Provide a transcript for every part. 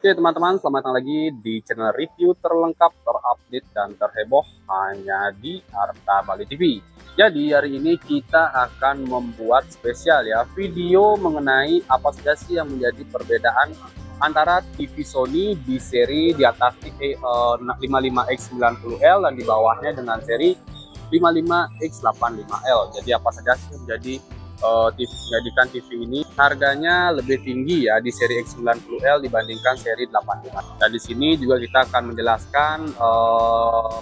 Oke teman-teman, selamat datang lagi di channel review terlengkap, terupdate, dan terheboh hanya di Arta Bali TV. Jadi hari ini kita akan membuat spesial ya, video mengenai apa saja sih yang menjadi perbedaan antara TV Sony di seri di atas 55X90L dan di bawahnya dengan seri 55X85L. Jadi apa saja sih yang menjadi menjadikan TV ini harganya lebih tinggi ya di seri X90L dibandingkan seri 85. Dan di sini juga kita akan menjelaskan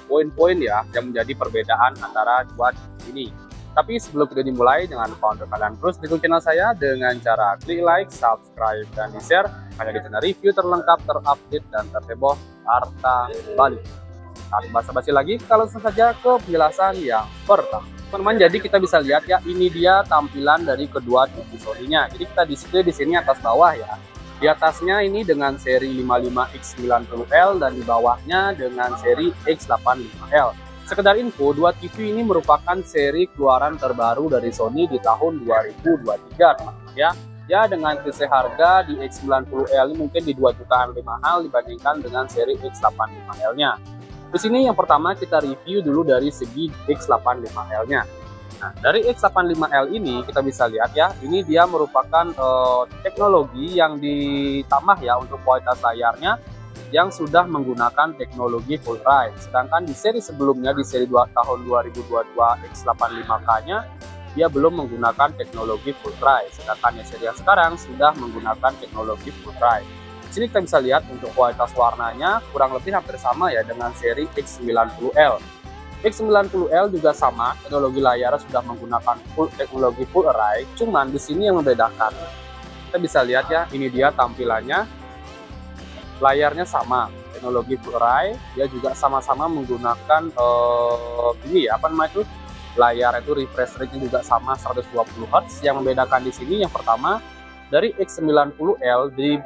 poin-poin ya yang menjadi perbedaan antara dua TV ini. Tapi sebelum kita dimulai, jangan lupa untuk kalian terus dukung channel saya dengan cara klik like, subscribe, dan di-share hanya di channel review terlengkap, terupdate, dan terheboh Arta Bali. Tanpa basa-basi lagi, kita langsung saja ke penjelasan yang pertama. Teman-teman, jadi kita bisa lihat ya, ini dia tampilan dari kedua TV Sony-nya. Jadi kita display di sini atas bawah ya. Di atasnya ini dengan seri 55X90L dan di bawahnya dengan seri X85L. Sekedar info, dua TV ini merupakan seri keluaran terbaru dari Sony di tahun 2023, teman-teman ya. Ya, dengan selisih harga di X90L ini mungkin di 2 jutaan lebih mahal dibandingkan dengan seri X85L-nya. Di sini yang pertama kita review dulu dari segi X85L-nya. Nah, dari X85L ini kita bisa lihat ya, ini dia merupakan teknologi yang ditambah ya untuk kualitas layarnya yang sudah menggunakan teknologi full ray. Sedangkan di seri sebelumnya, di seri tahun 2022 X85K-nya, dia belum menggunakan teknologi full ray. Sedangkan di seri yang sekarang sudah menggunakan teknologi full ray. Sini kita bisa lihat untuk kualitas warnanya kurang lebih hampir sama ya dengan seri X90L. X90L juga sama, teknologi layar sudah menggunakan teknologi full array, cuman di sini yang membedakan. Kita bisa lihat ya, ini dia tampilannya. Layarnya sama, teknologi full array, dia juga sama-sama menggunakan ini ya, apa namanya itu? Layar itu refresh rate-nya juga sama 120 Hz. Yang membedakan di sini yang pertama, dari X90L di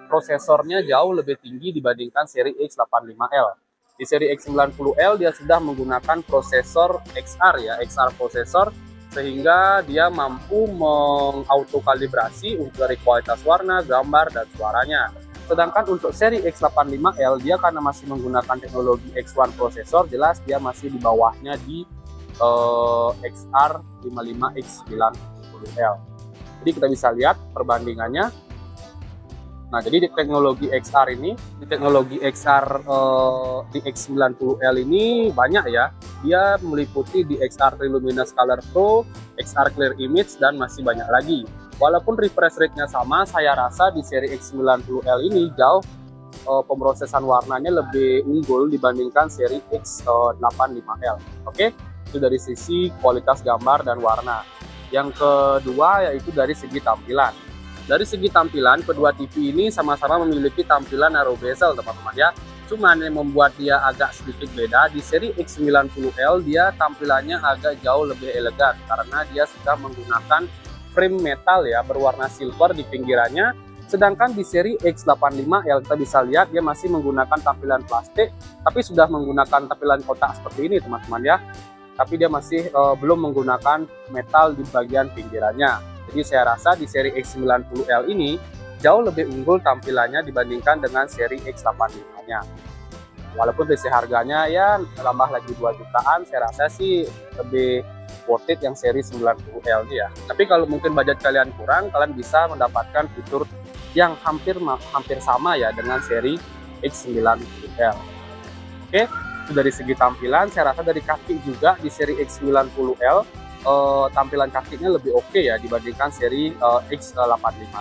prosesornya jauh lebih tinggi dibandingkan seri X85L. Di seri X90L dia sudah menggunakan prosesor XR ya, XR prosesor, sehingga dia mampu mengautokalibrasi untuk dari kualitas warna, gambar, dan suaranya. Sedangkan untuk seri X85L dia karena masih menggunakan teknologi X1 prosesor, jelas dia masih di bawahnya di XR 55X90L. Jadi kita bisa lihat perbandingannya. Nah, jadi di teknologi XR ini, di teknologi XR di X90L ini banyak ya. Dia meliputi di XR Luminous Color Pro, XR Clear Image, dan masih banyak lagi. Walaupun refresh rate-nya sama, saya rasa di seri X90L ini jauh pemrosesan warnanya lebih unggul dibandingkan seri X85L. Oke, itu dari sisi kualitas gambar dan warna. Yang kedua yaitu dari segi tampilan. Dari segi tampilan, kedua TV ini sama-sama memiliki tampilan narrow bezel, teman-teman ya. Cuman yang membuat dia agak sedikit beda, di seri X90L dia tampilannya agak jauh lebih elegan karena dia sudah menggunakan frame metal ya berwarna silver di pinggirannya. Sedangkan di seri X85L kita bisa lihat dia masih menggunakan tampilan plastik, tapi sudah menggunakan tampilan kotak seperti ini, teman-teman ya. Tapi dia masih belum menggunakan metal di bagian pinggirannya. Jadi saya rasa di seri X90L ini jauh lebih unggul tampilannya dibandingkan dengan seri X85-nya. Walaupun dari harganya ya tambah lagi 2 jutaan, saya rasa sih lebih worth it yang seri 90L ini ya. Tapi kalau mungkin budget kalian kurang, kalian bisa mendapatkan fitur yang hampir sama ya dengan seri X90L. Oke. Dari segi tampilan, saya rasa dari kaki juga di seri X90L tampilan kakinya lebih oke ya dibandingkan seri X85.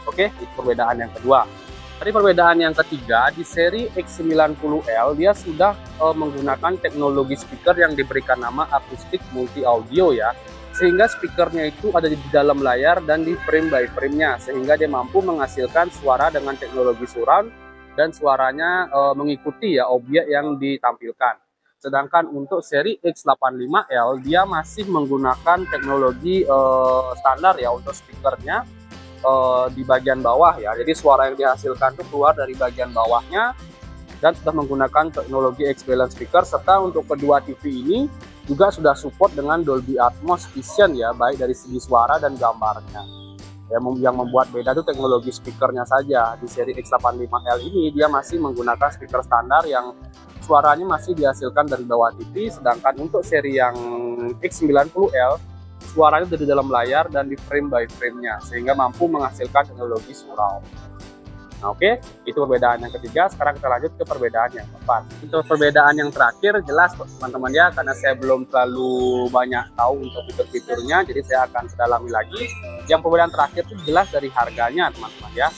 Oke, itu perbedaan yang kedua. Dari perbedaan yang ketiga, di seri X90L dia sudah menggunakan teknologi speaker yang diberikan nama Acoustic Multi Audio ya, sehingga speakernya itu ada di dalam layar dan di frame by frame-nya, sehingga dia mampu menghasilkan suara dengan teknologi surround dan suaranya mengikuti ya objek yang ditampilkan. Sedangkan untuk seri X85L dia masih menggunakan teknologi standar ya untuk speakernya di bagian bawah ya. Jadi suara yang dihasilkan itu keluar dari bagian bawahnya dan sudah menggunakan teknologi X-Balance speaker, serta untuk kedua TV ini juga sudah support dengan Dolby Atmos Vision ya, baik dari segi suara dan gambarnya. Ya, yang membuat beda itu teknologi speakernya saja. Di seri X85L ini dia masih menggunakan speaker standar yang suaranya masih dihasilkan dari bawah TV, sedangkan untuk seri yang X90L suaranya dari dalam layar dan di frame by frame-nya, sehingga mampu menghasilkan teknologi surround. Nah, oke, itu perbedaan yang ketiga. Sekarang kita lanjut ke perbedaan yang keempat. Untuk perbedaan yang terakhir, jelas teman-teman ya, karena saya belum terlalu banyak tahu untuk fitur-fiturnya, jadi saya akan sedalami lagi. Yang perbedaan terakhir itu jelas dari harganya, teman-teman ya.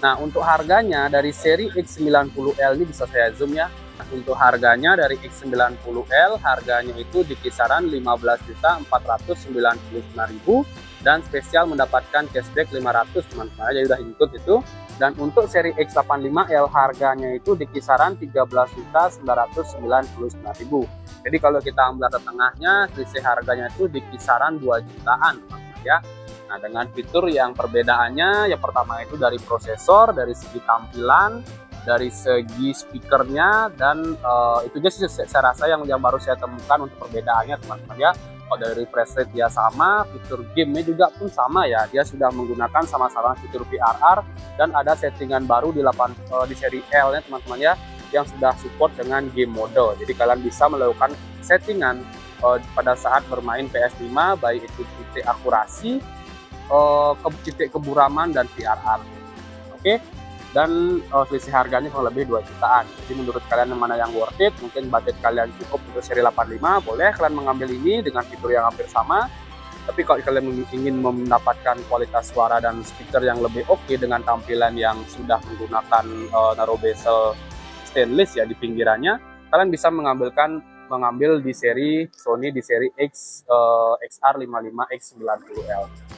Nah, untuk harganya dari seri X90L ini bisa saya zoom ya. Nah, untuk harganya dari X90L, harganya itu di kisaran 15.499.000 dan spesial mendapatkan cashback 500 teman-teman, jadi udah include itu. Dan untuk seri X85L harganya itu di kisaran 13.999.000. Jadi kalau kita ambil rata tengahnya, selisih harganya itu di kisaran 2 jutaan teman-teman ya. Nah, dengan fitur yang perbedaannya, yang pertama itu dari prosesor, dari segi tampilan, dari segi speakernya, dan itu aja sih saya rasa yang baru saya temukan untuk perbedaannya teman-teman ya. Kalau dari refresh rate dia sama, fitur gamenya juga pun sama ya. Dia sudah menggunakan sama-sama fitur VRR dan ada settingan baru di seri L-nya teman-teman ya, yang sudah support dengan game mode. Jadi kalian bisa melakukan settingan pada saat bermain PS5, baik itu titik akurasi, titik keburaman, dan VRR. Oke. Dan selisih harganya kurang lebih 2 jutaan. Jadi menurut kalian yang mana yang worth it, mungkin budget kalian cukup untuk seri 85, boleh kalian mengambil ini dengan fitur yang hampir sama. Tapi kalau kalian ingin mendapatkan kualitas suara dan speaker yang lebih oke dengan tampilan yang sudah menggunakan narrow bezel stainless ya di pinggirannya, kalian bisa mengambil di seri Sony di seri XR55 X90L.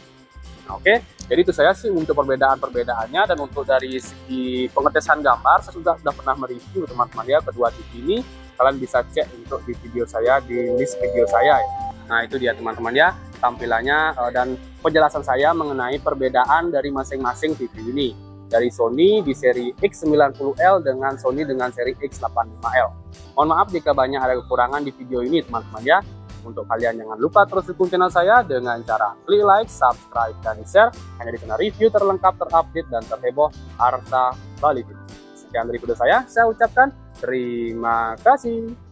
Nah, oke, jadi itu saya sih untuk perbedaan-perbedaannya. Dan untuk dari segi pengetesan gambar, saya sudah pernah mereview teman-teman ya kedua TV ini. Kalian bisa cek untuk di video saya, di list video saya ya. Nah, itu dia teman-teman ya, tampilannya dan penjelasan saya mengenai perbedaan dari masing-masing TV ini. Dari Sony di seri X90L dengan Sony dengan seri X85L. Mohon maaf jika banyak ada kekurangan di video ini teman-teman ya. Untuk kalian jangan lupa terus dukung channel saya dengan cara klik like, subscribe, dan share hanya di channel review terlengkap, terupdate, dan terheboh harta Bali. Sekian dari video saya ucapkan terima kasih.